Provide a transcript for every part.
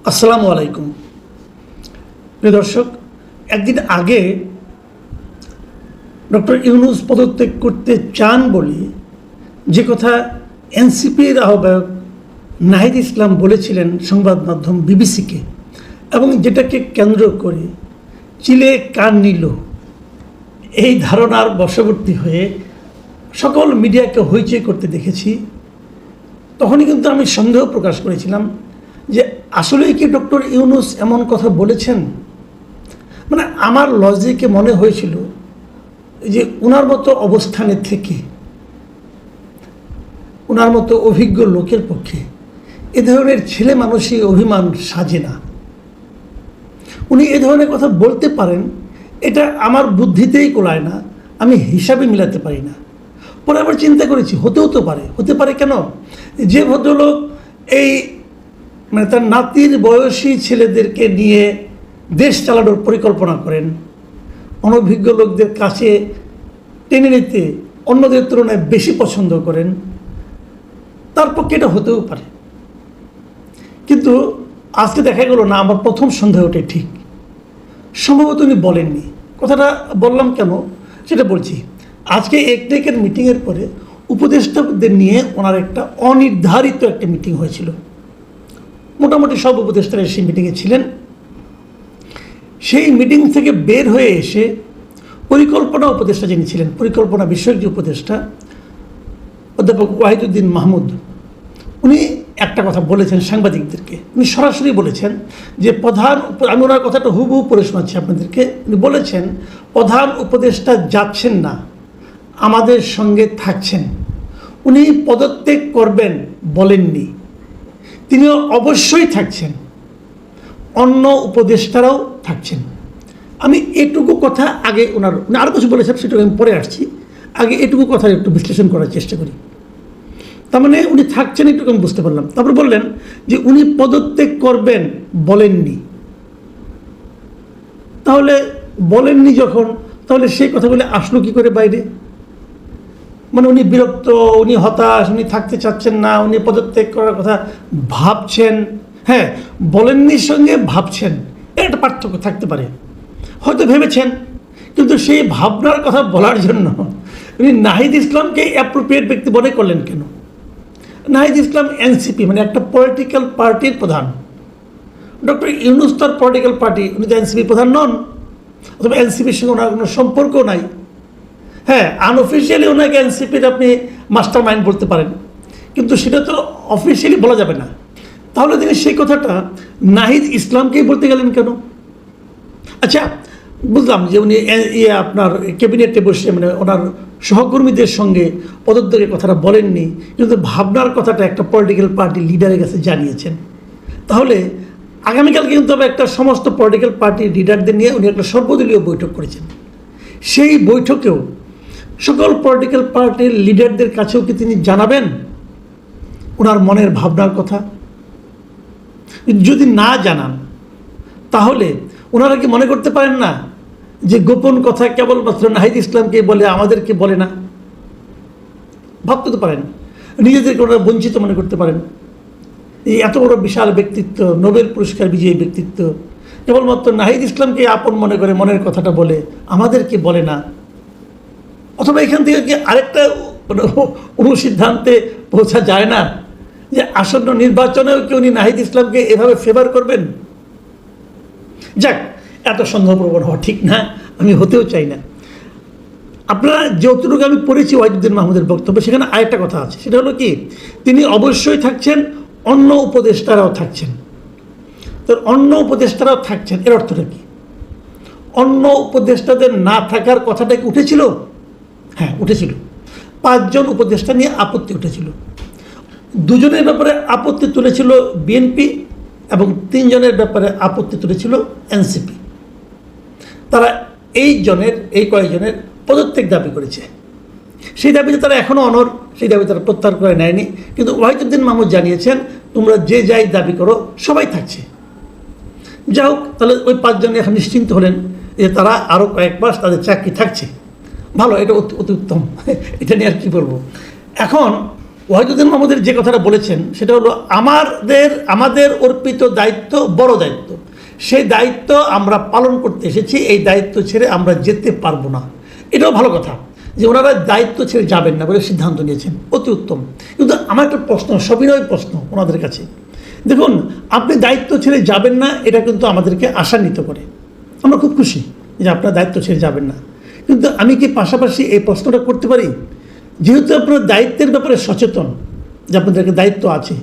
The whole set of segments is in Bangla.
আসসালামু আলাইকুম। প্রিয় দর্শক, একদিন আগে ডক্টর ইউনূস পদত্যাগ করতে চান বলে যে কথা এনসিপির আহ্বায়ক নাহিদ ইসলাম বলেছিলেন সংবাদ মাধ্যম বিবিসিকে, এবং যেটাকে কেন্দ্র করে চিলে কান নিল, এই ধারণার বশবর্তী হয়ে সকল মিডিয়াকে হইচই করতে দেখেছি। তখনই কিন্তু আমি সন্দেহ প্রকাশ করেছিলাম যে আসলেই কি ডক্টর ইউনূস এমন কথা বলেছেন। মানে আমার লজিকে মনে হয়েছিল যে ওনার মতো অবস্থানে থেকে, ওনার মতো অভিজ্ঞ লোকের পক্ষে এ ধরনের ছেলে মানুষই অভিমান সাজে না। উনি এ ধরনের কথা বলতে পারেন, এটা আমার বুদ্ধিতেই কোলায় না, আমি হিসাবে মিলাতে পারি না। পরে আবার চিন্তা করেছি হতে পারে কেন? যে ভদ্রলোক এই তার নাতির বয়সী ছেলেদেরকে নিয়ে দেশ চালানোর পরিকল্পনা করেন, অনভিজ্ঞ লোকদের কাছে টেনে নিতে অন্যদের তুলনায় বেশি পছন্দ করেন, তার পক্ষে এটা হতেও পারে। কিন্তু আজকে দেখা গেল না, আমার প্রথম সন্দেহটাই ঠিক। সম্ভবত উনি বলেননি। কথাটা বললাম কেন সেটা বলছি। আজকে একটেকের মিটিংয়ের পরে উপদেষ্টাদের নিয়ে ওনার একটা অনির্ধারিত একটা মিটিং হয়েছিল। মোটামুটি সব উপদেষ্টারা সেই মিটিংয়ে ছিলেন। সেই মিটিং থেকে বের হয়ে এসে পরিকল্পনা উপদেষ্টা যিনি ছিলেন, পরিকল্পনা বিষয়ক যে উপদেষ্টা অধ্যাপক ওয়াহিদুদ্দিন মাহমুদ, উনি একটা কথা বলেছেন সাংবাদিকদেরকে। উনি সরাসরি বলেছেন যে আমি ওনার কথাটা হুবহু পড়ে শোনাচ্ছি আপনাদেরকে। উনি বলেছেন প্রধান উপদেষ্টা যাচ্ছেন না, আমাদের সঙ্গে থাকছেন। উনি পদত্যাগ করবেন বলেননি, তিনি অবশ্যই থাকছেন, অন্য উপদেষ্টারাও থাকছেন। আমি এটুকু কথা আগে উনি আরও কিছু বলেছেন, সেটুকু আমি পরে আসছি। আগে এটুকু কথা একটু বিশ্লেষণ করার চেষ্টা করি। তার মানে উনি থাকছেন, একটু আমি বুঝতে পারলাম। তারপর বললেন যে উনি পদত্যাগ করবেন বলেননি। তাহলে বলেননি যখন, তাহলে সেই কথাগুলো আসলো কি করে বাইরে? মানে উনি বিরক্ত, উনি হতাশ, উনি থাকতে চাচ্ছেন না, উনি পদত্যাগ করার কথা ভাবছেন। হ্যাঁ, বলেননির সঙ্গে ভাবছেন, এর একটা পার্থক্য থাকতে পারে। হয়তো ভেবেছেন, কিন্তু সেই ভাবনার কথা বলার জন্য উনি নাহিদ ইসলামকে অ্যাপ্রোপ্রিয়েট ব্যক্তি মনে করলেন কেন? নাহিদ ইসলাম এনসিপি, মানে একটা পলিটিক্যাল পার্টির প্রধান। ডক্টর ইউনূস তার পলিটিক্যাল পার্টি, উনি তো এনসিপি প্রধান নন, অথবা এনসিপির সঙ্গে ওনার কোনো সম্পর্কও নাই। হ্যাঁ, আনঅফিসিয়ালি ওনাকে এনসিপির আপনি মাস্টার মাইন্ড বলতে পারেন, কিন্তু সেটা তো অফিসিয়ালি বলা যাবে না। তাহলে তিনি সেই কথাটা নাহিদ ইসলামকেই বলতে গেলেন কেন? আচ্ছা, বুঝলাম যে উনি আপনার ক্যাবিনেটে বসে মানে ওনার সহকর্মীদের সঙ্গে পদত্যাগের কথাটা বলেননি, কিন্তু ভাবনার কথাটা একটা পলিটিক্যাল পার্টির লিডারের কাছে জানিয়েছেন। তাহলে আগামীকালকে কিন্তু একটা সমস্ত পলিটিক্যাল পার্টির লিডারদের নিয়ে উনি একটা সর্বদলীয় বৈঠক করেছেন। সেই বৈঠকেও সকল পলিটিক্যাল পার্টির লিডারদের কাছেও কি তিনি জানাবেন ওনার মনের ভাবনার কথা? যদি না জানান, তাহলে ওনারা কি মনে করতে পারেন না যে গোপন কথা কেবলমাত্র নাহিদ ইসলামকে বলে, আমাদেরকে বলে না? ভাবতে তো পারেন, নিজেদেরকে ওনারা বঞ্চিত মনে করতে পারেন। এই এত বড় বিশাল ব্যক্তিত্ব, নোবেল পুরস্কার বিজয়ী ব্যক্তিত্ব, কেবলমাত্র নাহিদ ইসলামকে আপন মনে করে মনের কথাটা বলে, আমাদেরকে বলে না। অথবা এখান থেকে কি আরেকটা অনুসিদ্ধান্তে পৌঁছা যায় না যে আসন্ন নির্বাচনেও কি উনি নাহিদ ইসলামকে এভাবে ফেভার করবেন? যাক, এত সন্দেহপ্রবণ হওয়া ঠিক না, আমি হতেও চাই না। আপনারা যতটুকু আমি পড়েছি ওয়াহিদুদ্দিন মাহমুদের বক্তব্য, সেখানে আরেকটা কথা আছে, সেটা হলো কি, তিনি অবশ্যই থাকছেন, অন্য উপদেষ্টারাও থাকছেন। তো অন্য উপদেষ্টারাও থাকছেন, এর অর্থটা কি? অন্য উপদেষ্টাদের না থাকার কথাটা কি উঠেছিল? হ্যাঁ, উঠেছিল। 5 জন উপদেষ্টা নিয়ে আপত্তি উঠেছিল। 2 জনের ব্যাপারে আপত্তি তুলেছিল বিএনপি, এবং 3 জনের ব্যাপারে আপত্তি তুলেছিল এনসিপি। তারা এই কয়েকজনের পদত্যাগ দাবি করেছে। সেই দাবিতে তারা এখনও অনড়, সেই দাবি তারা প্রত্যাহার করে নেয়নি। কিন্তু ওয়াহিদুদ্দিন মাহমুদ জানিয়েছেন, তোমরা যে যাই দাবি করো সবাই থাকছে। যা হোক, তাহলে ওই 5 জন এখন নিশ্চিন্ত হলেন যে তারা আরও কয়েক মাস তাদের চাকরি থাকছে। ভালো, এটা অতি উত্তম, এটা নিয়ে আর কী বলবো। এখন ওয়াহিদুদ্দিন মাহমুদের যে কথাটা বলেছেন সেটা হলো আমাদের অর্পিত দায়িত্ব বড় দায়িত্ব, সেই দায়িত্ব আমরা পালন করতে এসেছি, এই দায়িত্ব ছেড়ে আমরা যেতে পারবো না। এটাও ভালো কথা যে ওনারা দায়িত্ব ছেড়ে যাবেন না বলে সিদ্ধান্ত নিয়েছেন, অতি উত্তম। কিন্তু আমার একটা প্রশ্ন, সবিনয় প্রশ্ন ওনাদের কাছে, দেখুন আপনি দায়িত্ব ছেড়ে যাবেন না, এটা কিন্তু আমাদেরকে আশান্বিত করে, আমরা খুব খুশি যে আপনার দায়িত্ব ছেড়ে যাবেন না। কিন্তু আমি কি পাশাপাশি এই প্রশ্নটা করতে পারি, যেহেতু আপনার দায়িত্বের ব্যাপারে সচেতন যে আপনাদেরকে দায়িত্ব আছে,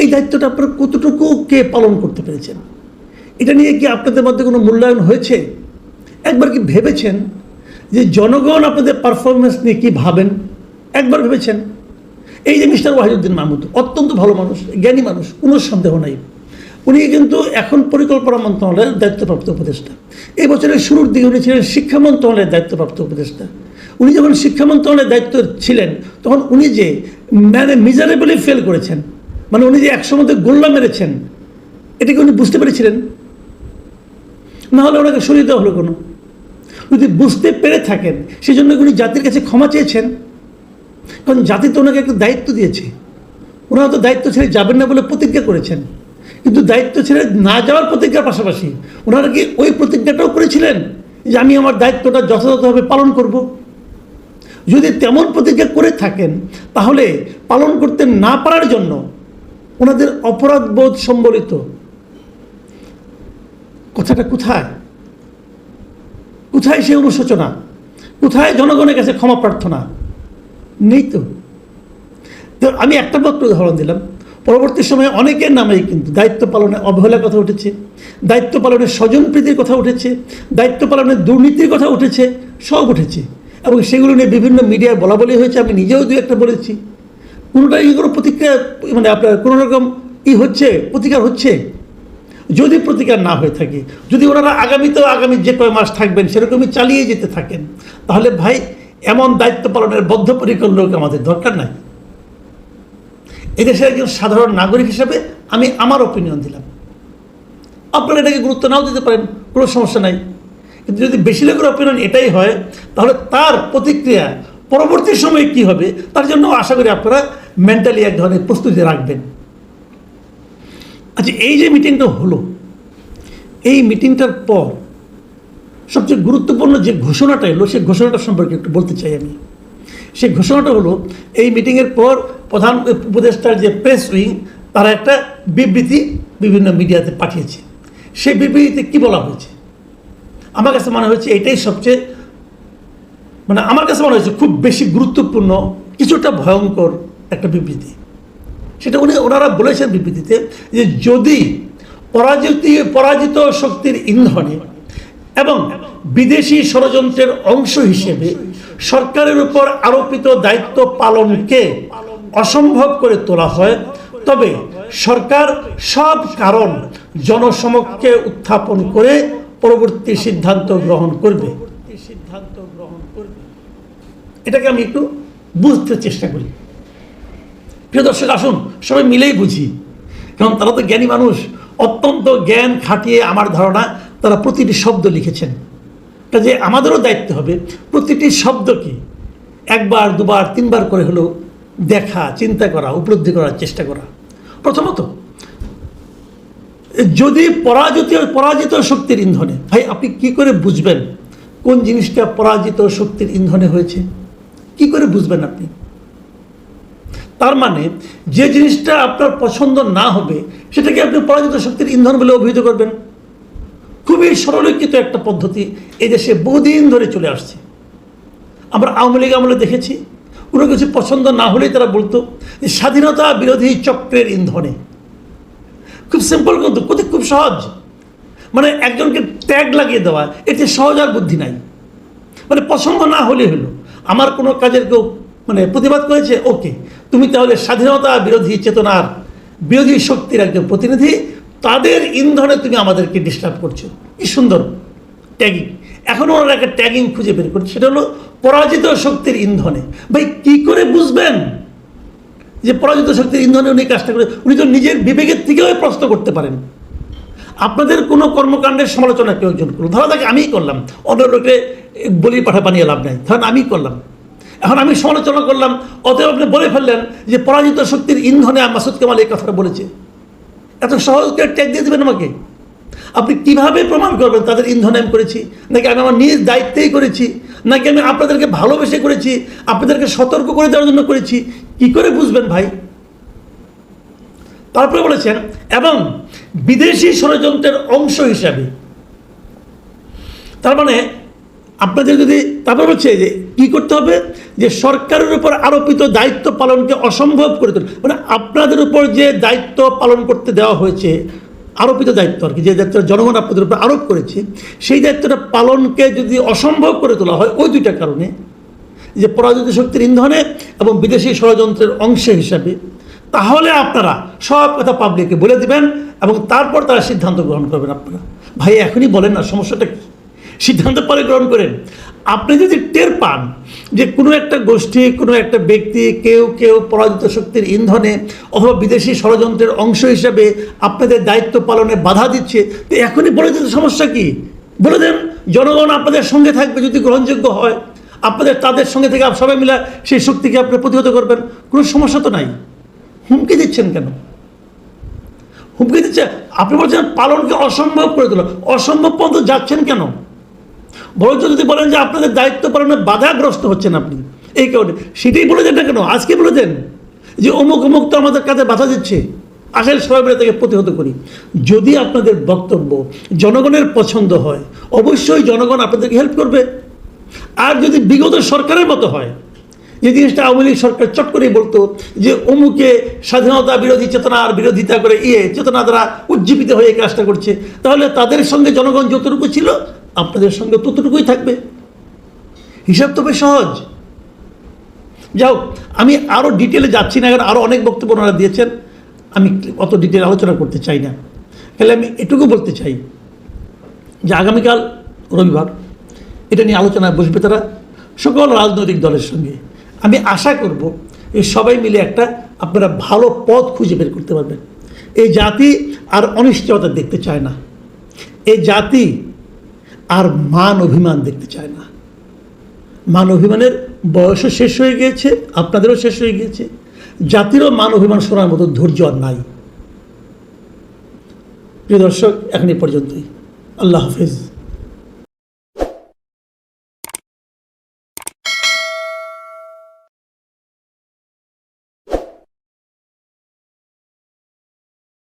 এই দায়িত্বটা আপনারা কতটুকু কে পালন করতে পেরেছেন? এটা নিয়ে কি আপনাদের মধ্যে কোনো মূল্যায়ন হয়েছে? একবার কি ভেবেছেন যে জনগণ আপনাদের পারফরমেন্স নিয়ে কী ভাবেন? একবার ভেবেছেন? এই যে মিস্টার ওয়াহিদুদ্দিন মাহমুদ অত্যন্ত ভালো মানুষ, জ্ঞানী মানুষ, কোনো সন্দেহ নাই। উনি কিন্তু এখন পরিকল্পনা মন্ত্রণালয়ের দায়িত্বপ্রাপ্ত উপদেষ্টা। এই বছরের শুরুর দিকে উনি ছিলেন শিক্ষা মন্ত্রণালয়ের দায়িত্বপ্রাপ্ত উপদেষ্টা। উনি যখন শিক্ষা মন্ত্রণালয়ের দায়িত্ব ছিলেন তখন উনি যে মিজারেবলি ফেল করেছেন, মানে উনি যে একসময় গোল্লা মেরেছেন, এটাকে উনি বুঝতে পেরেছিলেন? না হলে ওনাকে সরিয়ে দেওয়া হলো কোনো? যদি বুঝতে পেরে থাকেন সেই জন্য উনি জাতির কাছে ক্ষমা চেয়েছেন, কারণ জাতি তো ওনাকে একটা দায়িত্ব দিয়েছে। ওনারা তো দায়িত্ব ছেড়ে যাবেন না বলে প্রতিজ্ঞা করেছেন, কিন্তু দায়িত্ব ছেড়ে না যাওয়ার প্রতিজ্ঞার পাশাপাশি ওনারা কি ওই প্রতিজ্ঞাটাও করেছিলেন যে আমি আমার দায়িত্বটা যথাযথভাবে পালন করব? যদি তেমন প্রতিজ্ঞা করে থাকেন তাহলে পালন করতে না পারার জন্য ওনাদের অপরাধবোধ সম্বলিত কথাটা কোথায়? কোথায় সে অনুশোচনা? কোথায় জনগণের কাছে ক্ষমা প্রার্থনা? নেই তো। আমি একটা মাত্র উদাহরণ দিলাম, পরবর্তী সময়ে অনেকের নামেই কিন্তু দায়িত্ব পালনে অবহেলার কথা উঠেছে, দায়িত্ব পালনের স্বজনপ্রীতির কথা উঠেছে, দায়িত্ব পালনের দুর্নীতির কথা উঠেছে, সব উঠেছে এবং সেগুলো নিয়ে বিভিন্ন মিডিয়ায় বলা বলি হয়েছে। আমি নিজেও দু একটা বলেছি, কোনোটাই কোনো প্রতিক্রিয়া মানে আপনার কোনো রকম হচ্ছে, প্রতিকার হচ্ছে? যদি প্রতিকার না হয়ে থাকে, যদি ওনারা আগামী যে কয় মাস থাকবেন সেরকমই চালিয়ে যেতে থাকেন, তাহলে ভাই এমন দায়িত্ব পালনের বদ্ধপরিকর লোক আমাদের দরকার নাই। এদেশের একজন সাধারণ নাগরিক হিসেবে আমি আমার অপিনিয়ন দিলাম, আপনারা এটাকে গুরুত্ব নাও দিতে পারেন, কোনো সমস্যা নাই। কিন্তু যদি বেশি লোকের অপিনিয়ন এটাই হয় তাহলে তার প্রতিক্রিয়া পরবর্তী সময়ে কি হবে তার জন্য আশা করি আপনারা মেন্টালি এক ধরনের প্রস্তুতি রাখবেন। আচ্ছা, এই যে মিটিংটা হলো, এই মিটিংটার পর সবচেয়ে গুরুত্বপূর্ণ যে ঘোষণাটা এলো সেই ঘোষণাটা সম্পর্কে একটু বলতে চাই আমি। সেই ঘোষণাটা হলো, এই মিটিংয়ের পর প্রধান উপদেষ্টার যে প্রেস উইং তারা একটা বিবৃতি বিভিন্ন মিডিয়াতে পাঠিয়েছে। সেই বিবৃতিতে কি বলা হয়েছে? আমার কাছে মনে হয়েছে এটাই সবচেয়ে আমার কাছে মনে হয়েছে খুব বেশি গুরুত্বপূর্ণ, কিছুটা ভয়ঙ্কর একটা বিবৃতি। সেটা ওনারা বলেছেন বিবৃতিতে যে যদি পরাজিত শক্তির ইন্ধনে এবং বিদেশি ষড়যন্ত্রের অংশ হিসেবে সরকারের উপর আরোপিত দায়িত্ব পালনকে অসম্ভব করে তোলা হয়, তবে সরকার সব কারণ জনসমক্ষে উত্থাপন করে পরবর্তী সিদ্ধান্ত গ্রহণ করবে। এটাকে আমি একটু বুঝতে চেষ্টা করি। প্রিয় দর্শক, আসুন সবাই মিলেই বুঝি, কারণ তারা তো জ্ঞানী মানুষ, অত্যন্ত জ্ঞান খাটিয়ে আমার ধারণা তারা প্রতিটি শব্দ লিখেছেন। কাজে আমাদেরও দায়িত্ব হবে প্রতিটি শব্দকে একবার দুবার তিনবার করে হলেও দেখা, চিন্তা করা, উপলব্ধি করার চেষ্টা করা। প্রথমত, যদি পরাজিত শক্তির ইন্ধনে, ভাই আপনি কি করে বুঝবেন কোন জিনিসটা পরাজিত শক্তির ইন্ধনে হয়েছে? কি করে বুঝবেন আপনি? তার মানে যে জিনিসটা আপনার পছন্দ না হবে সেটাকে আপনি পরাজিত শক্তির ইন্ধন বলে অভিহিত করবেন। খুবই সরলীকৃত একটা পদ্ধতি এদেশে বহুদিন ধরে চলে আসছে। আমরা আওয়ামী লীগ আমলে দেখেছি, কোনো কিছু পছন্দ না হলেই তারা বলতো যে স্বাধীনতা বিরোধী চক্রের ইন্ধনে। খুব সিম্পল, কিন্তু খুব সহজ। একজনকে ট্যাগ লাগিয়ে দেওয়া, এতে সহজ আর বুদ্ধি নাই। পছন্দ না হলে হলো, আমার কোনো কাজের কেউ প্রতিবাদ করেছে, ওকে তুমি তাহলে স্বাধীনতা বিরোধী চেতনার বিরোধী শক্তির একজন প্রতিনিধি, তাদের ইন্ধনে তুমি আমাদেরকে ডিস্টার্ব করছো। কি সুন্দর ট্যাগিং! এখনও ওনারা একটা ট্যাগিং খুঁজে বের করছে, সেটা হলো পরাজিত শক্তির ইন্ধনে। ভাই কি করে বুঝবেন যে পরাজিত শক্তির ইন্ধনে উনি কাজটা করে? উনি তো নিজের বিবেকের থেকেও প্রশ্ন করতে পারেন। আপনাদের কোনো কর্মকাণ্ডের সমালোচনা কেউ একজন করলো, ধরো তাকে আমিই করলাম, অন্য লোকে বলি পাঠা বানিয়ে লাভ নাই, ধরেন আমিই করলাম, এখন আমি সমালোচনা করলাম, অতএব আপনি বলে ফেললেন যে পরাজিত শক্তির ইন্ধনে মাসুদ কামাল এই কথাটা বলেছে। এত সহজ করে ট্যাগ দিয়ে দেবেন আমাকে? আপনি কিভাবে প্রমাণ করবেন তাদের ইন্ধনে আমি করেছি, নাকি আমি আমার নিজ দায়িত্বেই করেছি, নাকি আমি আপনাদেরকে ভালোবেসে করেছি, আপনাদেরকে সতর্ক করে দেওয়ার জন্য করেছি? কি করে বুঝবেন ভাই? তারপরে বলেছেন এবং বিদেশি ষড়যন্ত্রের অংশ হিসাবে, তার মানে আপনাদের যদি, তারপর হচ্ছে যে কি করতে হবে, যে সরকারের উপর আরোপিত দায়িত্ব পালনকে অসম্ভব করে তোলে, মানে আপনাদের উপর যে দায়িত্ব পালন করতে দেওয়া হয়েছে, আরোপিত দায়িত্ব আর কি, যে দায়িত্বটা জনগণ আপনাদের উপর আরোপ করেছে, সেই দায়িত্বটা পালনকে যদি অসম্ভব করে তোলা হয় ওই দুইটা কারণে, যে পরাজিত শক্তির ইন্ধনে এবং বিদেশি ষড়যন্ত্রের অংশ হিসাবে, তাহলে আপনারা সব কথা পাবলিককে বলে দিবেন এবং তারপর তারা সিদ্ধান্ত গ্রহণ করবেন। আপনারা ভাই এখনই বলেন না, সমস্যাটা কি? সিদ্ধান্ত পরে গ্রহণ করেন। আপনি যদি টের পান যে কোনো একটা গোষ্ঠী, কোনো একটা ব্যক্তি, কেউ কেউ পরাজিত শক্তির ইন্ধনে অথবা বিদেশি ষড়যন্ত্রের অংশ হিসাবে আপনাদের দায়িত্ব পালনে বাধা দিচ্ছে, তো এখনই বলে দিতে সমস্যা কি? বলে দেন, জনগণ আপনাদের সঙ্গে থাকবে যদি গ্রহণযোগ্য হয়, আপনাদের তাদের সঙ্গে থেকে সবাই মিলে সেই শক্তিকে আপনি প্রতিহত করবেন, কোনো সমস্যা তো নাই। হুমকি দিচ্ছেন কেন? হুমকি দিচ্ছে, আপনি বলছেন পালনকে অসম্ভব করে তোলা, অসম্ভব পর্যন্ত যাচ্ছেন কেন? বরঞ্চ যদি বলেন যে আপনাদের দায়িত্ব পালনে বাধাগ্রস্ত হচ্ছেন আপনি এই কারণে, সেটাই বলে দেন না কেন? আজকে বলে দেন যে অমুক অমুক তো আমাদের কাছে বাধা দিচ্ছে, আসলে সবাই মিলে তাকে প্রতিহত করি। যদি আপনাদের বক্তব্য জনগণের পছন্দ হয়, অবশ্যই জনগণ আপনাদেরকে হেল্প করবে। আর যদি বিগত সরকারের মতো হয়, যে জিনিসটা আওয়ামী লীগ সরকার চট করেই বলতো যে অমুকে স্বাধীনতা বিরোধী চেতনার বিরোধিতা করে চেতনা দ্বারা উজ্জীবিত হয়ে এই কাজটা করছে, তাহলে তাদের সঙ্গে জনগণ যতটুকু ছিল আপনাদের সঙ্গে ততটুকুই থাকবে। হিসাব তো বেশ সহজ। যাও, আমি আরও ডিটেলে যাচ্ছি না, কারণ আরও অনেক বক্তব্য ওনারা দিয়েছেন, আমি অত ডিটেল আলোচনা করতে চাই না। তাহলে আমি এটুকু বলতে চাই যে আগামীকাল রবিবার এটা নিয়ে আলোচনায় বসবে তারা সকল রাজনৈতিক দলের সঙ্গে। আমি আশা করব এই সবাই মিলে একটা আপনারা ভালো পথ খুঁজে বের করতে পারবেন। এই জাতি আর অনিশ্চয়তা দেখতে চায় না, এই জাতি আর মান অভিমান দেখতে চায় না। মান অভিমানের বয়সও শেষ হয়ে গিয়েছে, আপনাদেরও শেষ হয়ে গিয়েছে, জাতিরও মান অভিমান শোনার মতো ধৈর্য আর নাই। প্রিয় দর্শক, এখন এই পর্যন্তই। আল্লাহ হাফেজ।